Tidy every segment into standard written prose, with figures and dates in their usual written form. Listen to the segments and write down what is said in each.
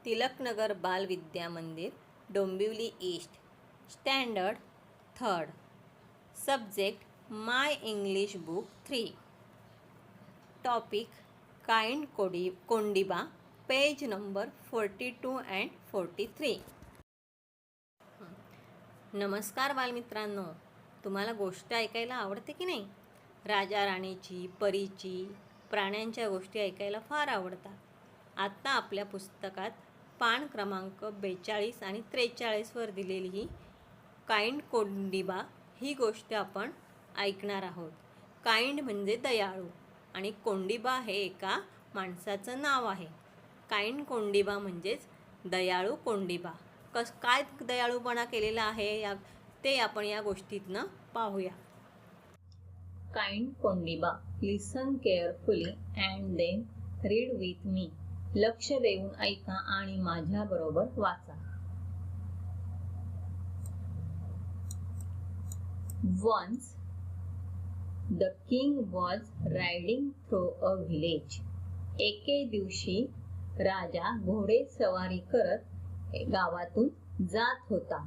Tilaknagar Bal Vidya Mandir, Dombivli east. Standard 3rd. Subject my English book 3. Topic kind Kondiba, page number 42 and 43. नमस्कार बालमित्रांनो, तुम्हाला गोष्ट ऐकायला आवडते की नाही? राजा राणीची, परीची, प्राण्यांच्या गोष्टी ऐकायला फार आवडतात. आत्ता आपल्या पुस्तकात पान क्रमांक 42 आणि 43 वर दिलेली ही काइंड कोंडिबा ही गोष्ट आपण ऐकणार आहोत. काइंड म्हणजे दयाळू आणि कोंडिबा हे एका माणसाचं नाव आहे. काइंड कोंडिबा म्हणजेच दयाळू कोंडिबा. काय दयाळूपणा केलेला आहे ते आपण या गोष्टीतनं पाहूया. Kind Kondiba. Listen carefully and then read with me. लक्ष देऊन ऐका आणि माझ्या बरोबर वाचा. Once the king was riding through a village. एके दिवशी राजा घोडेस्वारी करत गावातून जात होता.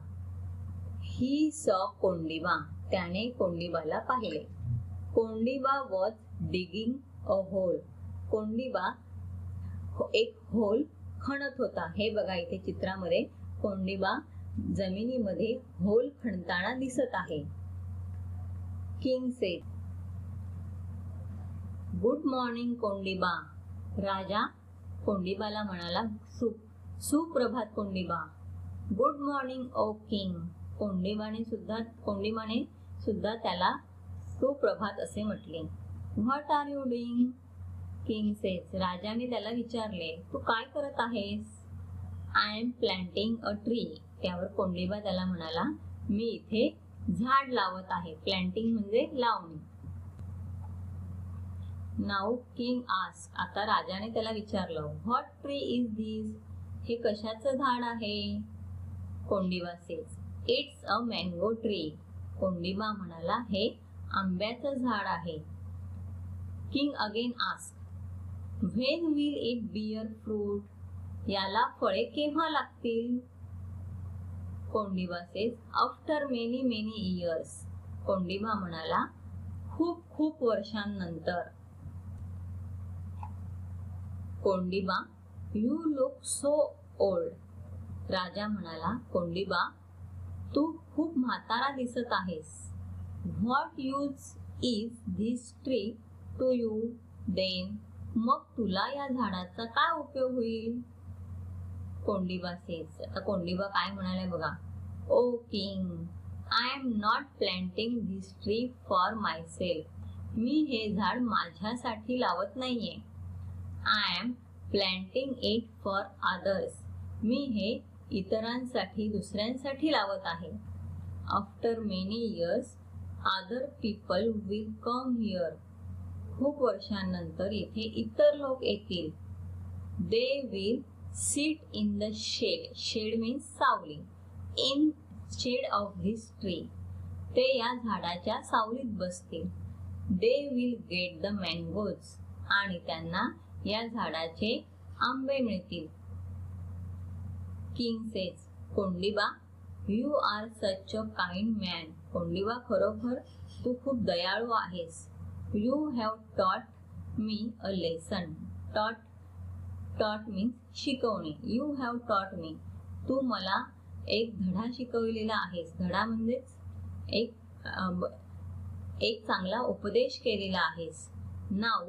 He saw Kondiba. त्याने कोंडिबाला पाहिले. Kondiba was digging a hole. Kondiba एक होल खणत होता. हे बघा इथे चित्रामध्ये कोंडिबा जमिनीमध्ये होल खणताना दिसत आहे. King said, Good morning Kondiba. राजा कोंडिबाला म्हणाला, सुप्रभात Kondiba. Good morning O king. कोंडिबाने सुद्धा त्याला सुप्रभात असे म्हटले. What are you doing? King says. राजाने त्याला विचारले, तू काय करत आहेस? I am planting a tree. त्यावर कोंडिबा त्याला म्हणाला, मी इथे झाड लावत आहे. प्लांटिंग म्हणजे लावणे. Now king ask. आता राजाने त्याला विचारलं, व्हॉट ट्री इज दिस? हे कशाचं झाड आहे? Kondiba says, it's a mango tree. Kondiba म्हणाला, हे आंब्याचं झाड आहे. King again ask, when will it bear fruit? याला फळे केव्हा लागतील? Kondiba says, after many many years. Kondiba म्हणाला, खूप खूप वर्षांनंतर. Kondiba, you look so old. राजा म्हणाला, कोंडिबा, तू खूप म्हातारा दिसत आहेस. What use is this tree to you then? मग तुला या झाडाचा काय उपयोग होईल? कोंडिबा सेज. आता कोंडिबा काय म्हणाले बघा. O king, I am not planting this tree for myself. मी हे झाड माझ्यासाठी लावत नाहीये. I am planting it for others. मी हे इतरांसाठी, दुसऱ्यांसाठी लावत आहे. After many years other people will come here. खूप वर्षांनंतर इथे इतर लोक येतील. They will sit in the shade. Shade means सावली. In shade of this tree. ते या झाडाच्या सावलीत बसतील. They will get the mangoes. आणि त्यांना या झाडाचे आंबे मिळतील. King says, Kondiba, you are such a kind man. Kondiba, खरोखर तू खूप दयाळू आहेस. You have taught me a lesson. Taught means शिकवणे. You have taught me. तू मला एक धडा शिकवलेला आहेस. धडा म्हणजेच एक चांगला उपदेश केलेला आहेस. Now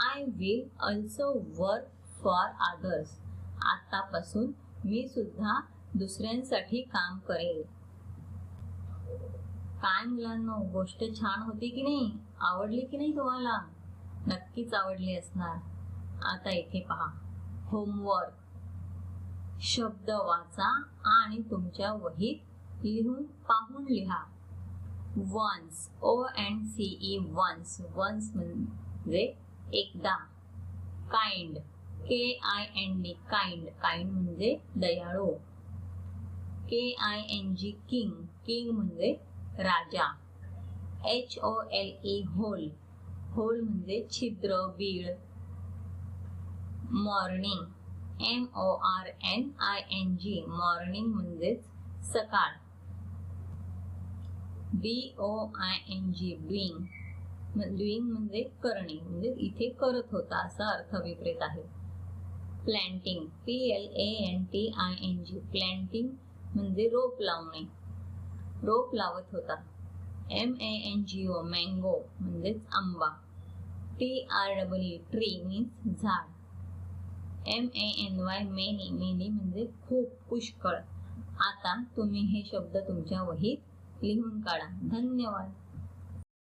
I will also work for others. आतापासून मी सुद्धा दुसऱ्यांसाठी काम करेल. काय मुलांनो, गोष्ट छान होती की नाही? आवडली की नाही तुम्हाला? नक्कीच आवडली असणार. आता इथे पहा, होमवर्क. शब्द वाचा आणि तुमच्या वहीत पाहून लिहा. Once, ONCE, once. वन्स म्हणजे एकदा. Kind, KIND, kind. काइंड म्हणजे दयाळू. KING, king. किंग म्हणजे राजा. HOLE, hole. होल म्हणजे छिद्र, बीळ. मॉर्निंग, MORNING मॉर्निंग म्हणजेच सकाळ. DOING डुईंग म्हणजे करणे, म्हणजे इथे करत होता असा अर्थविपरीत आहे. प्लॅन्टिंग PLANTING प्लॅन्टिंग म्हणजे रोप लावणे, रोप लावत होता. MANGO मँगो म्हणजेच आंबा. TREE ट्री मीन्स झाड. MANY मेनी म्हणजे खूप, पुष्कळ. आता तुम्ही हे शब्द तुमच्या वहीत लिहून काढा. धन्यवाद.